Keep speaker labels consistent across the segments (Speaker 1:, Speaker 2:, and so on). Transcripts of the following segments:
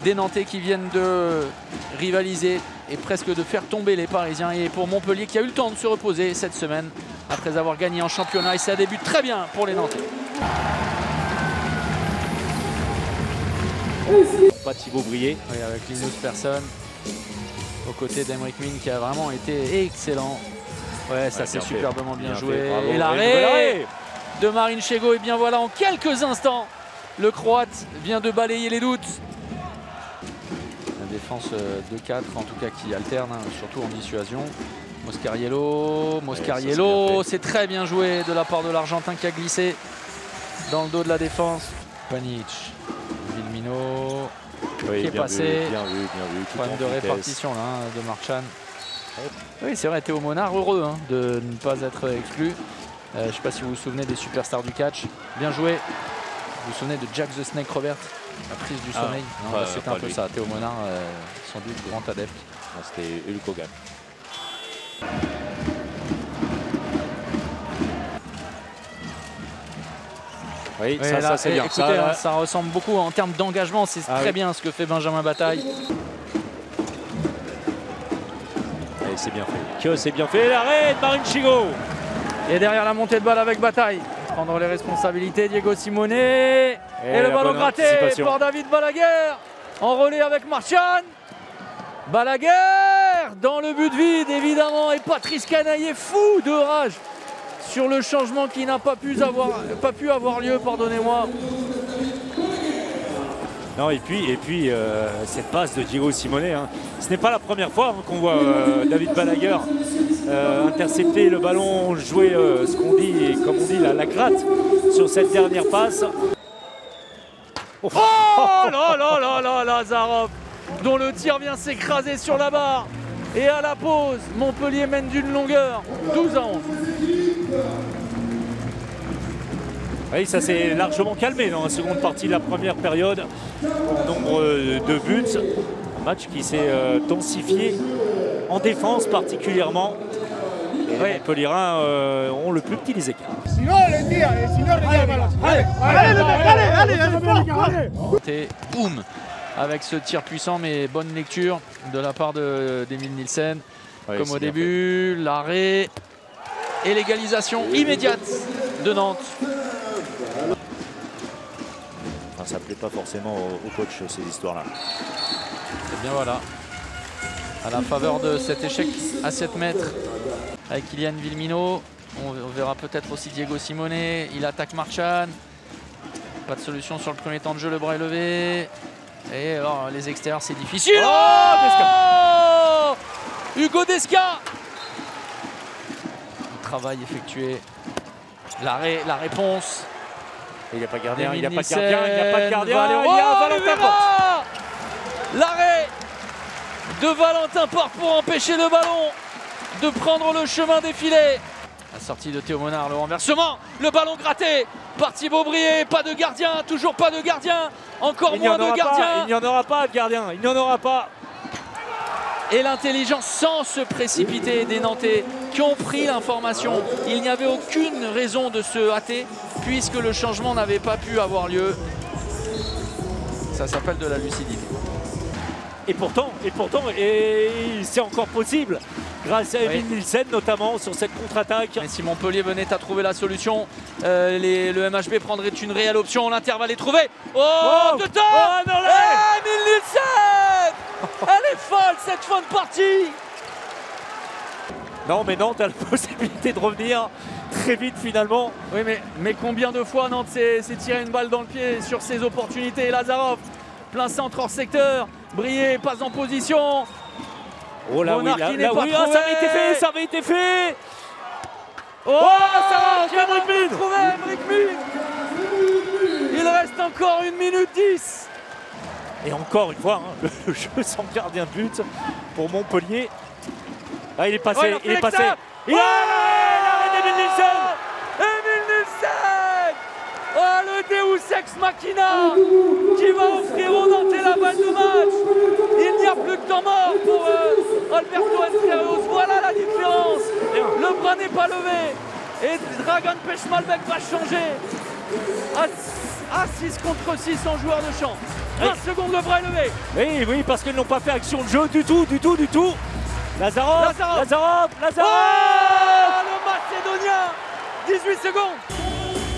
Speaker 1: des Nantais qui viennent de rivaliser et presque de faire tomber les Parisiens. Et pour Montpellier qui a eu le temps de se reposer cette semaine après avoir gagné en championnat. Et ça débute très bien pour les Nantais.
Speaker 2: Pas Thibaut Brié.
Speaker 1: Oui, avec Linus Persson aux côtés d'Emeric Min qui a vraiment été excellent. Ouais, ça c'est superbement bien joué.
Speaker 2: Bravo.
Speaker 1: Et l'arrêt de Marin Chego. Et bien voilà, en quelques instants, le Croate vient de balayer les doutes. La défense 2-4 en tout cas qui alterne, hein, surtout en dissuasion. Moscariello, c'est très bien joué de la part de l'Argentin qui a glissé dans le dos de la défense. Panic, Villemino qui est passé.
Speaker 2: Bien vu.
Speaker 1: Problème de répartition là, hein, de Marchand. Oui, c'est vrai, Théo Monard, heureux hein, de ne pas être exclu. Je ne sais pas si vous vous souvenez des superstars du catch. Bien joué. Vous vous souvenez de Jack the Snake Robert, la prise du sommeil? C'était un peu ça. Théo Monard, sans doute grand adepte.
Speaker 2: C'était Hulk Hogan. Oui, ça c'est bien.
Speaker 1: Écoutez, ça ressemble beaucoup en termes d'engagement. C'est très bien ce que fait Benjamin Bataille.
Speaker 2: C'est bien fait. C'est bien fait. L'arrêt de Marin Chego.
Speaker 1: Et derrière la montée de balle avec Bataille. Prendre les responsabilités, Diego Simone. Et le ballon gratté par David Balaguer. En relais avec Marchand. Balaguer dans le but vide évidemment. Et Patrice Canaille est fou de rage sur le changement qui n'a pas pu avoir lieu, pardonnez-moi.
Speaker 2: Non, et puis cette passe de Diego Simone, hein. Ce n'est pas la première fois hein, qu'on voit David Balaguer intercepter le ballon, jouer ce qu'on dit, comme on dit, la gratte sur cette dernière passe.
Speaker 1: Oh là, Lazarov, dont le tir vient s'écraser sur la barre. Et à la pause, Montpellier mène d'une longueur, 12-11.
Speaker 2: Oui, ça s'est largement calmé dans la seconde partie de la première période. Nombre de buts. Un match qui s'est densifié en défense particulièrement. Et les Montpelliérains ont le plus petit des écarts.
Speaker 1: Boum, avec ce tir puissant mais bonne lecture de la part d'Emile Nielsen.
Speaker 2: Oui,
Speaker 1: comme au début, l'arrêt et l'égalisation immédiate de Nantes.
Speaker 2: Ça ne plaît pas forcément au coach ces histoires-là.
Speaker 1: Et bien voilà, à la faveur de cet échec à 7 mètres avec Kylian Villemino, on verra peut-être aussi Diego Simone. Il attaque Marchand. Pas de solution sur le premier temps de jeu, le bras est levé. Et alors les extérieurs c'est difficile. Hugo Desca. Le travail effectué. L'arrêt, la réponse.
Speaker 2: Il n'y a pas de gardien, il n'y a pas de
Speaker 1: Nielsen,
Speaker 2: gardien, il n'y a pas de gardien.
Speaker 1: il y a Valentin Porte. L'arrêt de Valentin Porte pour empêcher le ballon de prendre le chemin des filets. La sortie de Théo Monard, le renversement, le ballon gratté par Thibaut Brié. Pas de gardien, toujours pas de gardien, encore moins de gardien.
Speaker 2: Il n'y en aura pas de gardien, il n'y en aura pas.
Speaker 1: Et l'intelligence sans se précipiter des Nantais qui ont pris l'information. Il n'y avait aucune raison de se hâter puisque le changement n'avait pas pu avoir lieu. Ça s'appelle de la lucidité.
Speaker 2: Et pourtant, c'est encore possible grâce à Emile Nielsen notamment sur cette contre-attaque.
Speaker 1: Mais si Montpellier venait à trouver la solution, le MHB prendrait une réelle option. L'intervalle est trouvé. De temps Emile Nielsen. Elle est folle cette fin de partie.
Speaker 2: Non mais Nantes a la possibilité de revenir très vite finalement.
Speaker 1: Oui mais combien de fois Nantes s'est tiré une balle dans le pied sur ses opportunités. Lazarov, plein centre hors secteur. Brié, pas en position.
Speaker 2: Oh là oui, ça avait été fait.
Speaker 1: Ça va, Emeric Min. Il reste encore 1 minute 10.
Speaker 2: Et encore une fois, hein, le jeu sans gardien de but pour Montpellier. Ah, il est passé, il est passé. L'arrêt d'Emile Nielsen.
Speaker 1: Emile Nielsen. Oh, le Deus Ex Machina qui va offrir aux Nantais la balle de match. Il n'y a plus de temps mort pour Alberto Entreos. Voilà la différence. Le bras n'est pas levé. Et Dragan Pechmalbek va changer à 6 contre 6 en joueur de champ. 20 secondes, le bras élevé.
Speaker 2: Oui, oui, parce qu'ils n'ont pas fait action de jeu du tout. Lazarov.
Speaker 1: Oh, le Macédonien. 18 secondes.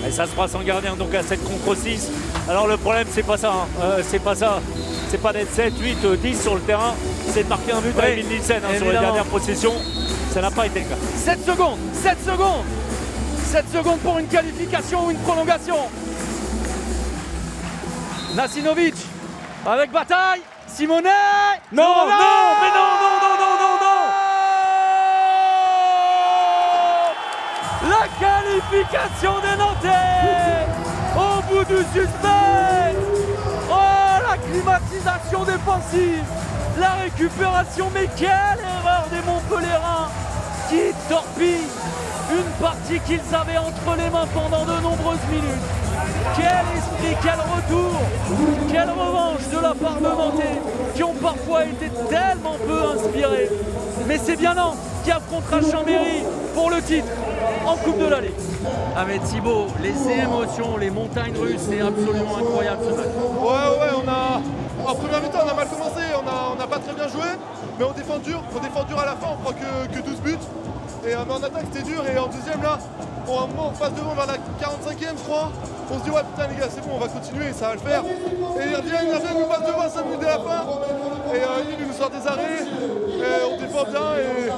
Speaker 2: Et ça se passe en gardien, donc à 7 contre 6. Alors le problème, c'est pas ça. C'est pas ça. C'est pas d'être 7, 8, 10 sur le terrain. C'est de marquer un but à Emil Nielsen sur les dernières possessions. Ça n'a pas été le cas.
Speaker 1: 7 secondes. 7 secondes. 7 secondes pour une qualification ou une prolongation. Nasinovic avec bataille. Simonet.
Speaker 2: Non, non, mais non.
Speaker 1: La qualification des Nantais. Au bout du suspense. Oh, la climatisation défensive. La récupération, mais quelle erreur des Montpellierins qui torpillent une partie qu'ils avaient entre les mains pendant de nombreuses minutes. Quel esprit, quel retour, quelle revanche de la part de Nantais qui ont parfois été tellement peu inspirés. Mais c'est bien Nantes qui affrontera Chambéry pour le titre en Coupe de la Ligue. Ah mais Thibaut, les émotions, les montagnes russes, c'est absolument incroyable ce match.
Speaker 3: Ouais, en première mi-temps on a mal commencé, on n'a pas très bien joué, mais on défend dur à la fin, on prend que 12 buts. Mais en attaque c'était dur et en deuxième là, pour un moment on passe devant vers la 45e je crois. On se dit ouais putain les gars c'est bon on va continuer, ça va le faire. Et il revient, nous passe devant 5 minutes de la fin. Et il nous sort des arrêts, et on défend bien et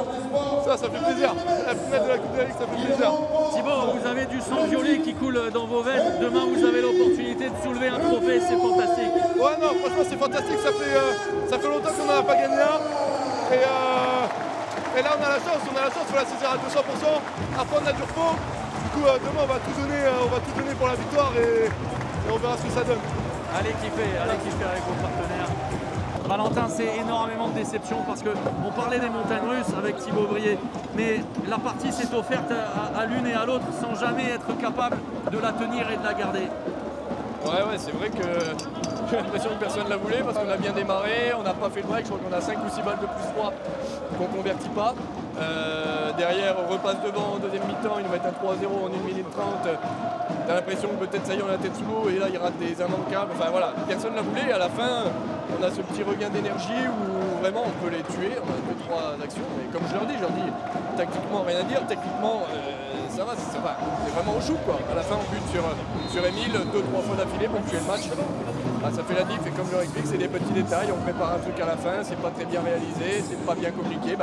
Speaker 3: ça fait plaisir. La finale de la Coupe de la Ligue ça fait plaisir.
Speaker 1: Thibaut, vous avez du sang violet qui coule dans vos veines. Demain vous avez l'opportunité de soulever un trophée, c'est fantastique.
Speaker 3: Ouais non franchement c'est fantastique, ça fait longtemps qu'on n'en a pas gagné un. Et là on a la chance, il faut la saisir à 200%. Après on a du repos. Du coup demain on va tout donner pour la victoire et on verra ce que ça donne.
Speaker 1: Allez kiffer avec vos partenaires. Valentin, c'est énormément de déception parce qu'on parlait des montagnes russes avec Thibaut Brier, mais la partie s'est offerte à l'une et à l'autre sans jamais être capable de la tenir et de la garder.
Speaker 4: Ouais, c'est vrai que j'ai l'impression que personne ne la voulait parce qu'on a bien démarré, on n'a pas fait le break, je crois qu'on a 5 ou 6 balles de plus droit qu'on ne convertit pas. Derrière, on repasse devant en deuxième mi-temps, ils nous mettent un 3-0 en 1 minute 30. T'as l'impression que peut-être ça y est, on a la tête sous l'eau et là, ils ratent des immanquables. Enfin voilà, personne ne l'a voulu. Et à la fin, on a ce petit regain d'énergie où vraiment on peut les tuer. On a 2-3 actions. Mais comme je leur dis, tactiquement, rien à dire. Techniquement, ça va, c'est vraiment au chou quoi. À la fin, on bute sur Emile 2-3 fois d'affilée pour tuer le match. Ah, ça fait la diff et comme je leur explique, c'est des petits détails, on prépare un truc à la fin, c'est pas très bien réalisé, c'est pas bien communiqué.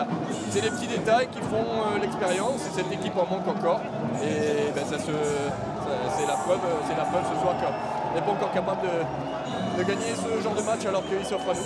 Speaker 4: C'est des petits détails qui font l'expérience et cette équipe en manque encore. Et c'est la preuve ce soir qu'on n'est pas encore capable de gagner ce genre de match alors qu'il s'offre à nous.